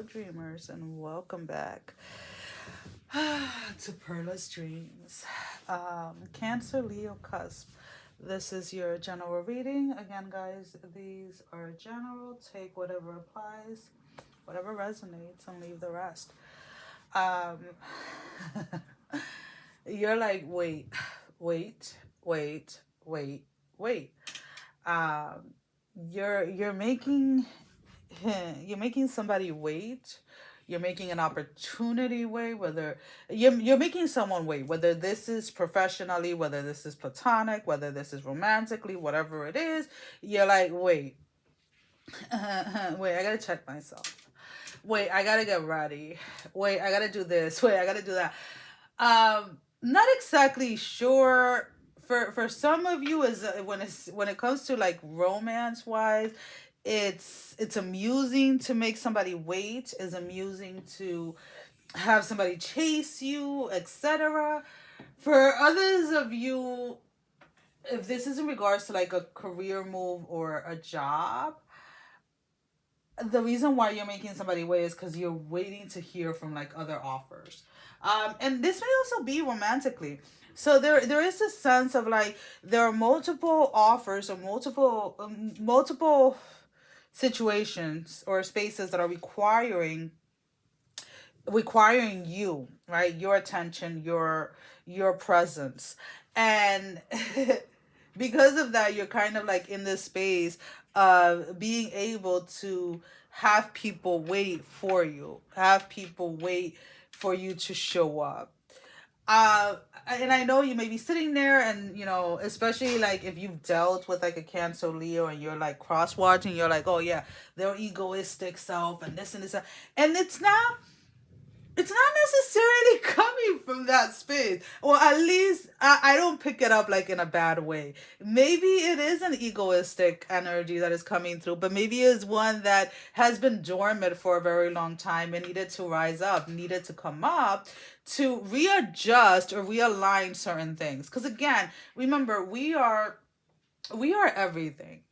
dreamers, and welcome back to Perla's Dreams. Cancer, Leo, Cusp. This is your general reading. Again, guys, these are general. Take whatever applies, whatever resonates, and leave the rest. Um, you're like, wait, wait, wait, wait. Um, you're making you're making somebody wait. You're making an opportunity wait. Whether you're making someone wait, whether this is professionally, whether this is platonic, whether this is romantically, whatever it is, you're like, wait, wait, I gotta check myself. Wait, I gotta get ready. Wait, I gotta do this. Wait, I gotta do that. Not exactly sure. For some of you, is when it comes to like romance wise, it's amusing to make somebody wait. Is amusing to have somebody chase you, etc. For others of you, if this is in regards to like a career move or a job, the reason why you're making somebody wait is because you're waiting to hear from like other offers. And this may also be romantically. So there is a sense of like there are multiple offers or multiple situations or spaces that are requiring you, right? Your attention, your presence. And because of that, you're kind of like in this space of being able to have people wait for you, have people wait for you to show up. uh and I know you may be sitting there, and especially like if you've dealt with like a Cancer Leo and you're like cross watching, you're like, oh yeah, their egoistic self and this and this, and it's not necessarily coming from that space. Or at least I don't pick it up like in a bad way. Maybe it is an egoistic energy that is coming through, but maybe it's one that has been dormant for a very long time and needed to rise up, needed to come up to readjust or realign certain things. Because again, remember, we are everything.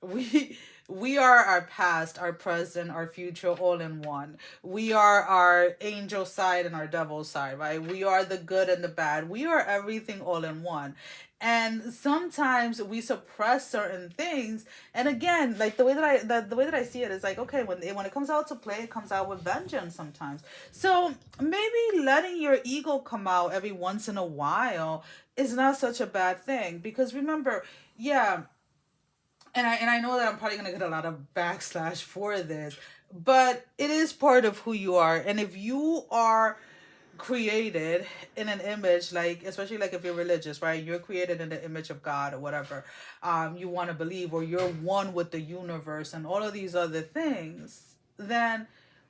We are our past, our present, our future, all in one. We are our angel side and our devil side, right? We are the good and the bad. We are everything all in one. And sometimes we suppress certain things. And again, like the way that I see it is like, okay, when it comes out to play, it comes out with vengeance sometimes. So maybe letting your ego come out every once in a while is not such a bad thing, because remember, yeah, and I know that I'm probably gonna get a lot of backslash for this, but it is part of who you are. And if you are created in an image, like especially like if you're religious, right? You're created in the image of God or whatever you want to believe, or you're one with the universe and all of these other things, then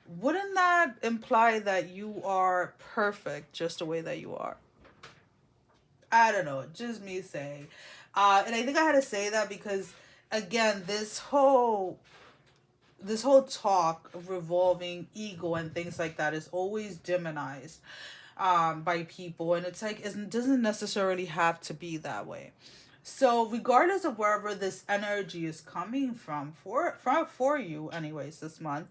wouldn't that imply that you are perfect just the way that you are? I don't know, just me saying. And I think I had to say that because again, this whole talk of revolving ego and things like that is always demonized by people, and it's like it doesn't necessarily have to be that way. So regardless of wherever this energy is coming from for you anyways this month,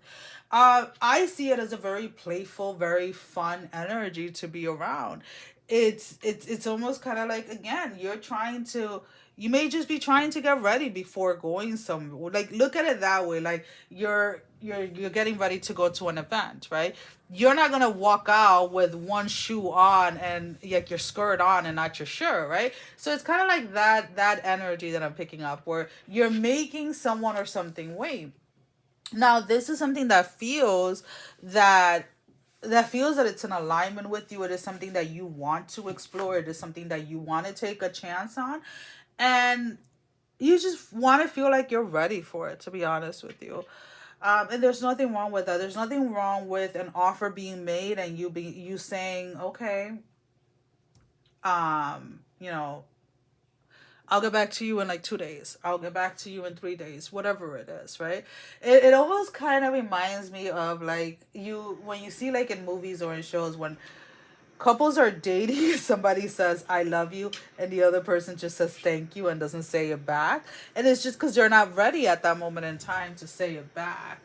I see it as a very playful, very fun energy to be around. It's almost kind of like, again, you may just be trying to get ready before going somewhere. Like, look at it that way. Like you're getting ready to go to an event, right? You're not gonna walk out with one shoe on and like your skirt on and not your shirt, right? So it's kind of like that energy that I'm picking up, where you're making someone or something wait. Now, this is something that feels that it's in alignment with you. It is something that you want to explore. It is something that you want to take a chance on. And you just want to feel like you're ready for it, to be honest with you. And there's nothing wrong with that. There's nothing wrong with an offer being made and you saying, okay, you know, I'll get back to you in like 2 days. I'll get back to you in 3 days, whatever it is, right? It almost kind of reminds me of like when you see like in movies or in shows when couples are dating, somebody says I love you and the other person just says thank you and doesn't say it back, and it's just because they're not ready at that moment in time to say it back.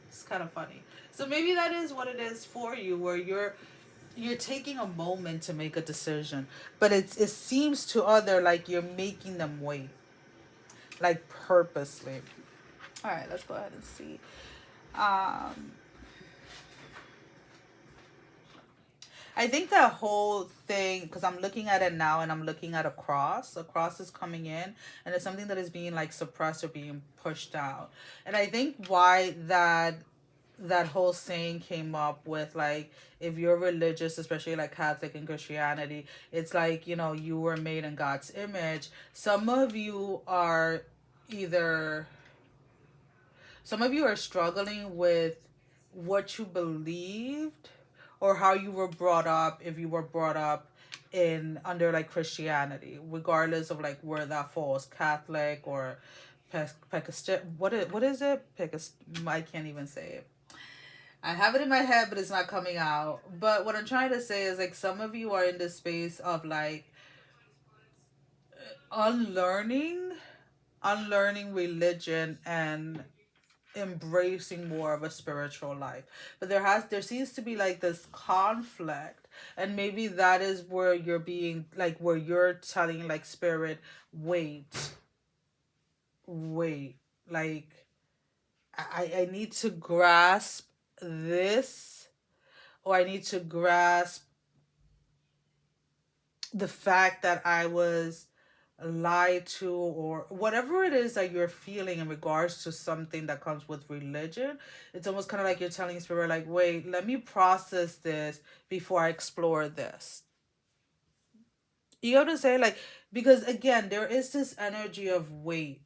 It's kind of funny. So maybe that is what it is for you, where you're taking a moment to make a decision, but it seems to other like you're making them wait, like purposely. All right, let's go ahead and see. Um, I think that whole thing, because I'm looking at it now and I'm looking at a cross. A cross is coming in, and it's something that is being like suppressed or being pushed out. And I think why that whole saying came up with, like, if you're religious, especially like Catholic and Christianity, it's like, you were made in God's image. Either some of you are struggling with what you believed or how you were brought up, if you were brought up in under like Christianity, regardless of like where that falls, Catholic or what is it? I can't even say it. I have it in my head, but it's not coming out. But what I'm trying to say is, like, some of you are in this space of like unlearning, unlearning religion and embracing more of a spiritual life. But there seems to be like this conflict, and maybe that is where you're being like, where you're telling like spirit, wait, like, I need to grasp this, or I need to grasp the fact that I was lied to, or whatever it is that you're feeling in regards to something that comes with religion. It's almost kind of like you're telling spirit, like, wait, let me process this before I explore this. You have to say, like, because again, there is this energy of wait,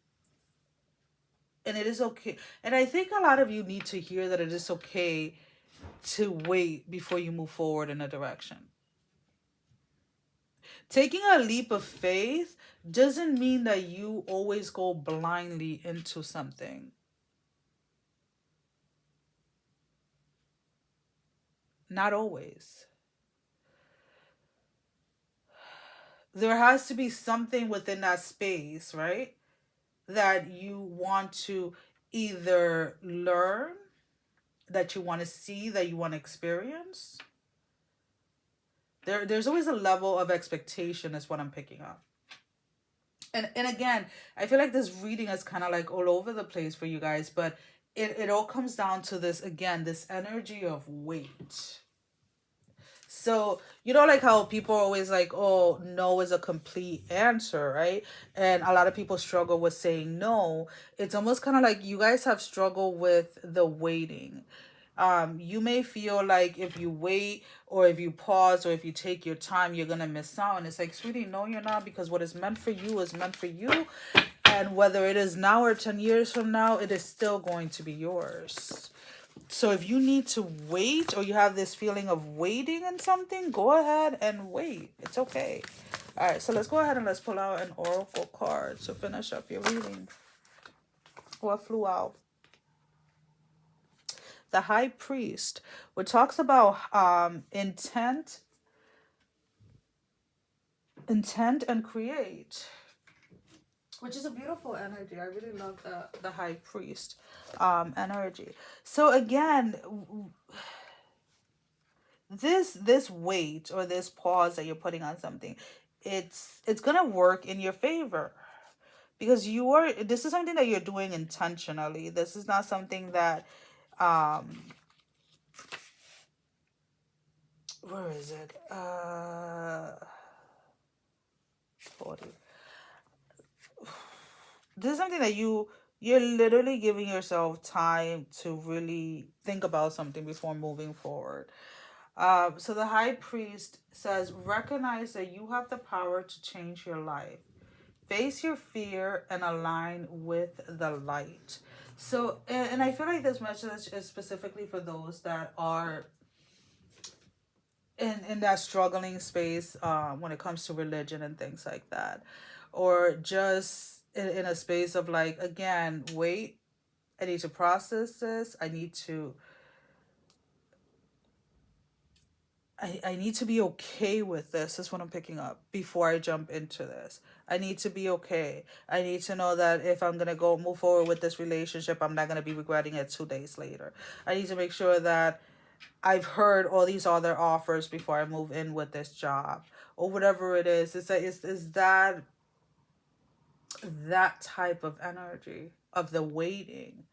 and it is okay. And I think a lot of you need to hear that it is okay to wait before you move forward in a direction. Taking a leap of faith doesn't mean that you always go blindly into something. Not always. There has to be something within that space, right? That you want to either learn, that you want to see, that you want to experience. There's always a level of expectation, is what I'm picking up. And again, I feel like this reading is kind of like all over the place for you guys, but it all comes down to this, again, this energy of weight. So, like how people are always like, oh, no is a complete answer, right? And a lot of people struggle with saying no. It's almost kind of like you guys have struggled with the waiting. You may feel like if you wait, or if you pause, or if you take your time, you're gonna miss out. And it's like, sweetie, no, you're not, because what is meant for you is meant for you. And whether it is now or 10 years from now, it is still going to be yours. So if you need to wait, or you have this feeling of waiting in something, go ahead and wait. It's okay. All right, so let's go ahead and let's pull out an oracle card to finish up your reading. What flew out? The High Priest, which talks about intent and create, which is a beautiful energy. I really love the High Priest energy. So again, this wait, or this pause that you're putting on something, it's gonna work in your favor, because this is something that you're doing intentionally. This is not something that where is it? 40. This is something that you're literally giving yourself time to really think about something before moving forward. So the High Priest says, recognize that you have the power to change your life. Face your fear and align with the light. So, and I feel like this message is specifically for those that are in that struggling space, when it comes to religion and things like that, or just in a space of like, again, wait, I need to process this. I need to I need to be okay with this, is what I'm picking up before I jump into this. I need to be okay. I need to know that if I'm going to go move forward with this relationship, I'm not going to be regretting it 2 days later. I need to make sure that I've heard all these other offers before I move in with this job or whatever it is. Is that that type of energy of the waiting.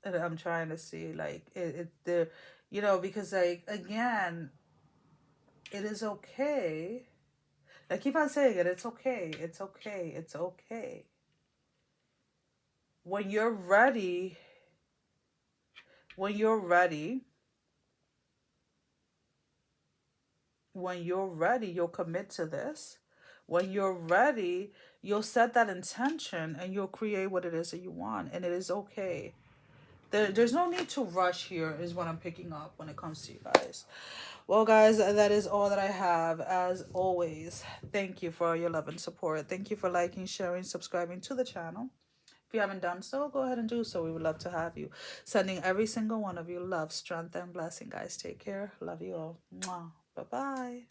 And I'm trying to see like the because like again, it is okay. I keep on saying it, it's okay, it's okay, it's okay. When you're ready, when you're ready, when you're ready, you'll commit to this. When you're ready, you'll set that intention and you'll create what it is that you want. And it is okay. There's no need to rush here, is what I'm picking up when it comes to you guys. Well, guys, that is all that I have. As always, thank you for your love and support. Thank you for liking, sharing, subscribing to the channel. If you haven't done so, go ahead and do so. We would love to have you. Sending every single one of you love, strength, and blessing, guys. Take care. Love you all. Mwah. Bye-bye.